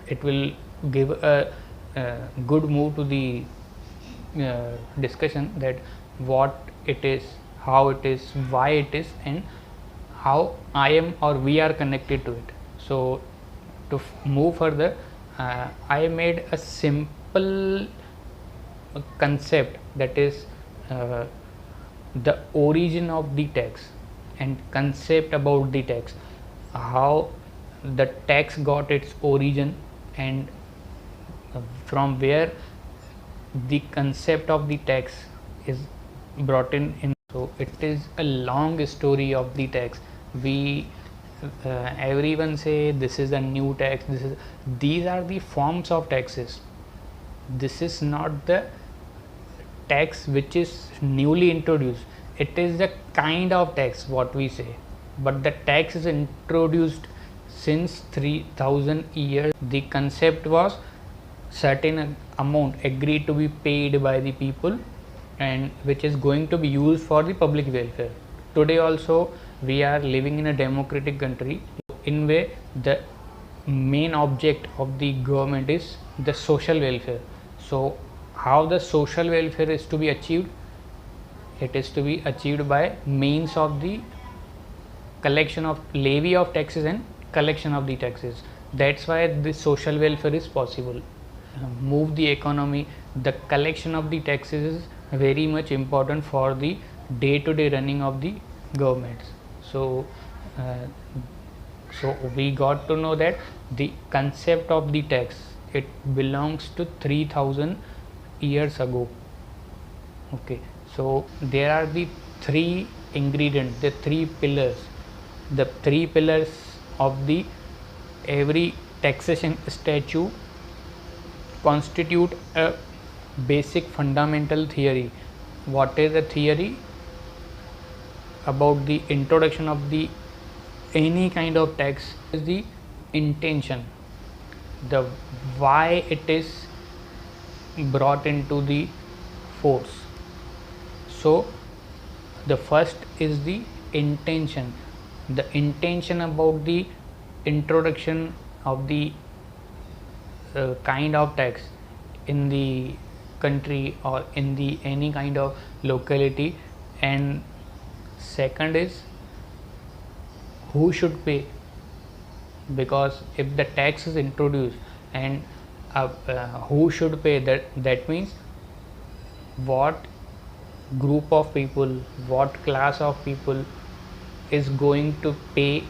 it will give a good move to the discussion that what it is, how it is, why it is, and how I am or we are connected to it. So to move further, I made a simple concept, that is the origin of the tax and concept about the tax, how the tax got its origin, and from where the concept of the tax is brought in. So it is a long story of the tax. We everyone say this is a new tax, these are the forms of taxes. This is not the tax which is newly introduced, it is the kind of tax what we say, but the tax is introduced since 3000 years. The concept was certain amount agreed to be paid by the people and which is going to be used for the public welfare. Today also we are living in a democratic country in way the main object of the government is the social welfare. So how the social welfare is to be achieved? It is to be achieved by means of the collection of levy of taxes and collection of the taxes. That's why the social welfare is possible. Move the economy, the collection of the taxes is very much important for the day-to-day running of the governments. So we got to know that the concept of the tax, it belongs to 3000 years ago. Okay, so there are the three ingredients, the three pillars. The three pillars of the every taxation statute constitute a basic fundamental theory. What is the theory? About the introduction of the any kind of tax is the intention, the why it is brought into the force. So the first is the intention, the intention about the introduction of the kind of tax in the country or in the any kind of locality. And second is who should pay, because if the tax is introduced and who should pay, that means what group of people, what class of people is going to pay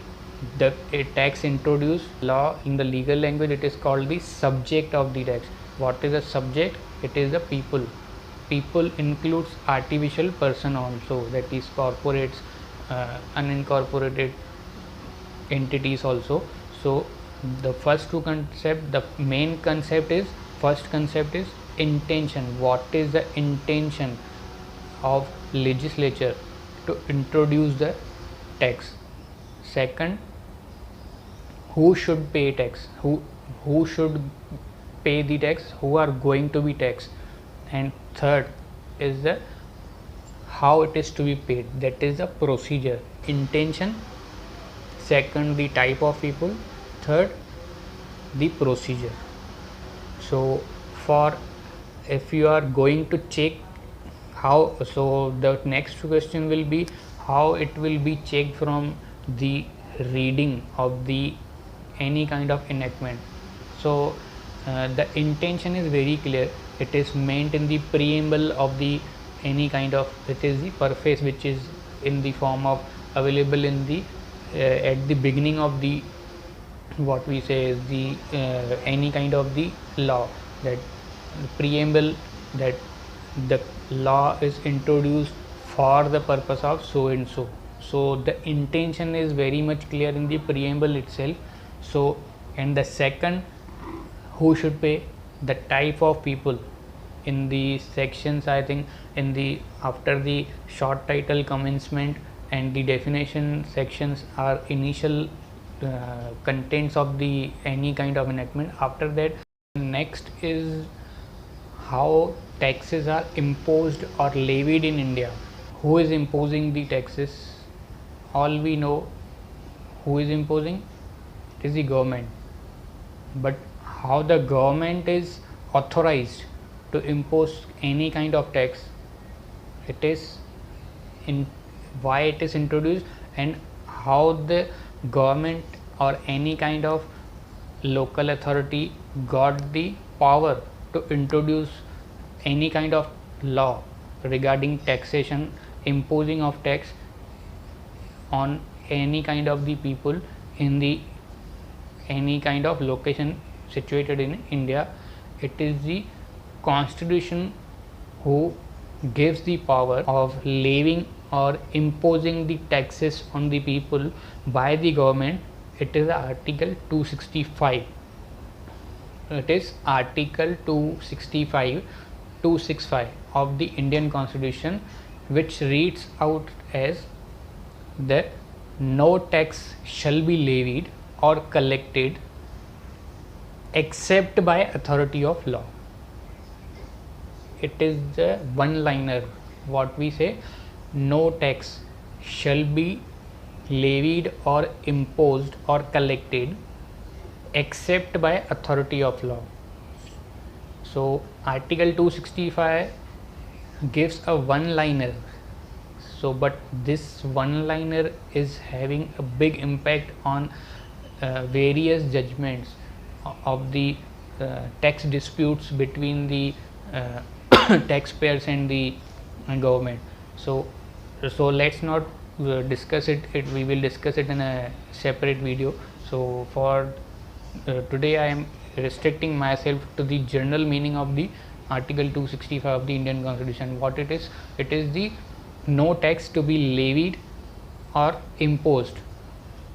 the tax introduced. Law, in the legal language, it is called the subject of the tax. What is the subject? It is the people. People includes artificial person also, that is corporates, unincorporated entities also. So the first two concept, the main concept is, first concept is intention. What is the intention of legislature to introduce the tax? Second, who should pay tax, who should pay the tax, who are going to be taxed. And third is the how it is to be paid, that is the procedure. Intention, second the type of people, third the procedure. So for if you are going to check how, so the next question will be how it will be checked from the reading of the any kind of enactment. So the intention is very clear, it is meant in the preamble of the any kind of, it is the preface which is in the form of available in the at the beginning of the what we say is the any kind of the law, that preamble, that the law is introduced for the purpose of so and so. So the intention is very much clear in the preamble itself. So and the second, who should pay, the type of people. In the sections, I think in the after the short title, commencement and the definition sections are initial contents of the any kind of enactment. After that, next is how taxes are imposed or levied in India. Who is imposing the taxes? All we know who is imposing, it is the government. But how the government is authorized to impose any kind of tax, it is in why it is introduced, and how the government or any kind of local authority got the power to introduce any kind of law regarding taxation, imposing of tax on any kind of the people in the any kind of location situated in India. It is the constitution who gives the power of levying or imposing the taxes on the people by the government. It is article 265. It is article 265 of the Indian constitution, which reads out as that no tax shall be levied or collected except by authority of law. It is the one liner, what we say, no tax shall be levied or imposed or collected except by authority of law. So article 265 gives a one liner. So but this one liner is having a big impact on various judgments of the tax disputes between the taxpayers and the government. So let's not discuss it. We will discuss it in a separate video. So for today I am restricting myself to the general meaning of the article 265 of the Indian constitution. What it is the no tax to be levied or imposed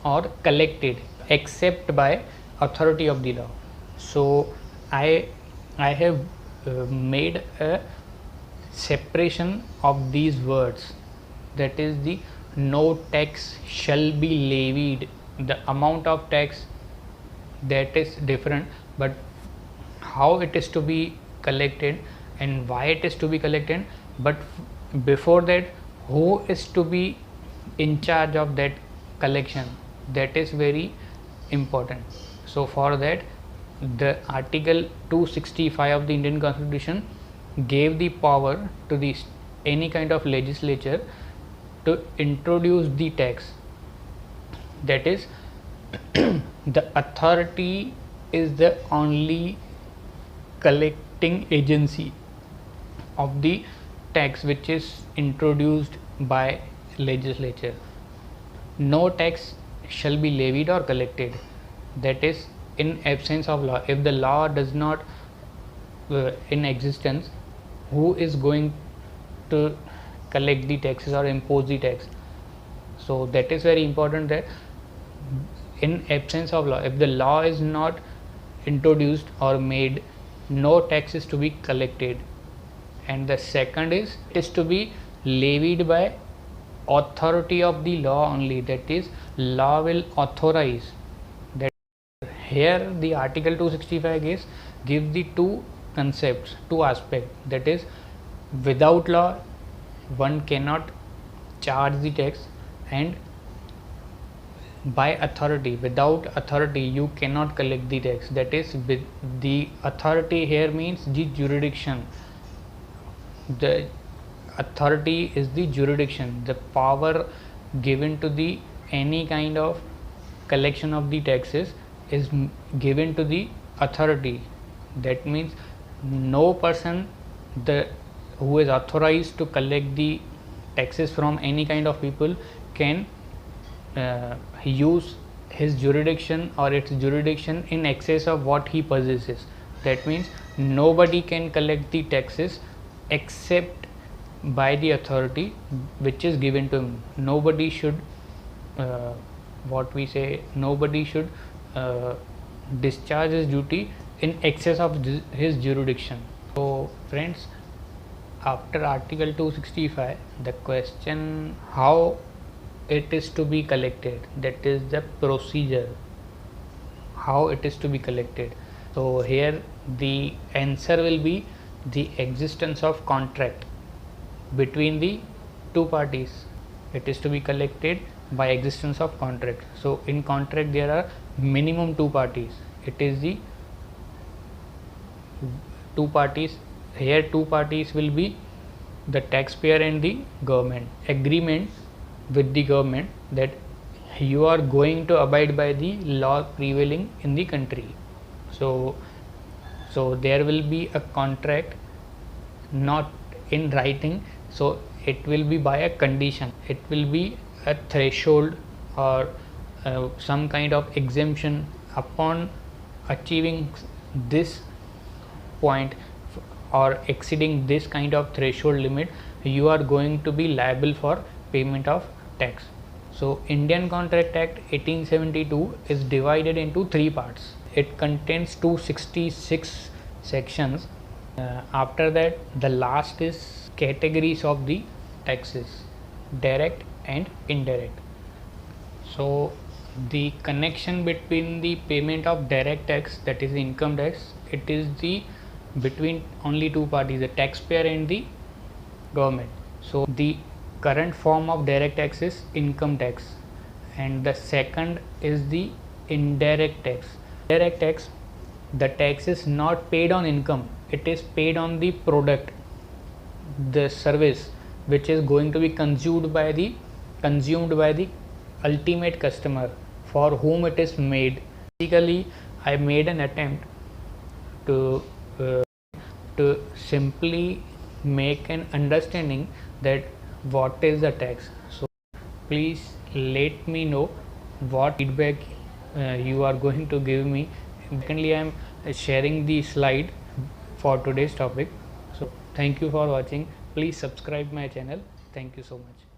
or collected except by authority of the law. So I have made a separation of these words, that is the no tax shall be levied. The amount of tax, that is different, but how it is to be collected and why it is to be collected, but before that who is to be in charge of that collection, that is very important. So for that the article 265 of the Indian constitution gave the power to the any kind of legislature to introduce the tax. That is the authority is the only collecting agency of the tax which is introduced by legislature. No tax shall be levied or collected, that is in absence of law. If the law does not in existence, who is going to collect the taxes or impose the tax? So that is very important, that in absence of law, if the law is not introduced or made, no tax is to be collected. And the second is, it is to be levied by authority of the law only, that is law will authorize. That here the article 265 gives the two concepts, two aspects, that is without law one cannot charge the tax, and by authority, without authority you cannot collect the tax. That is, with the authority here means the jurisdiction. The authority is the jurisdiction, the power given to the any kind of collection of the taxes is given to the authority. That means no person who is authorized to collect the taxes from any kind of people can use his jurisdiction or its jurisdiction in excess of what he possesses. That means nobody can collect the taxes except by the authority which is given to him. Nobody should nobody should discharge his duty in excess of his jurisdiction. So friends, after article 265, the question how it is to be collected, that is the procedure, how it is to be collected. So here the answer will be the existence of contract between the two parties. It is to be collected by existence of contract. So in contract there are minimum two parties. It is the two parties. Here two parties will be the taxpayer and the government. Agreement with the government that you are going to abide by the law prevailing in the country. So there will be a contract, not in writing, so it will be by a condition. It will be a threshold or some kind of exemption. Upon achieving this point or exceeding this kind of threshold limit, you are going to be liable for payment of tax. So Indian Contract Act 1872 is divided into three parts. It contains 266 sections. After that, the last is categories of the taxes, direct and indirect. So the connection between the payment of direct tax, that is income tax, it is the between only two parties, the taxpayer and the government. So the current form of direct tax is income tax, and the second is the indirect tax. Indirect tax, the tax is not paid on income, it is paid on the product, the service which is going to be consumed by the ultimate customer for whom it is made. Basically, I made an attempt to simply make an understanding that what is the tax. So please let me know what feedback you are going to give me. Secondly, I am sharing the slide for today's topic. So thank you for watching. Please subscribe my channel. Thank you so much.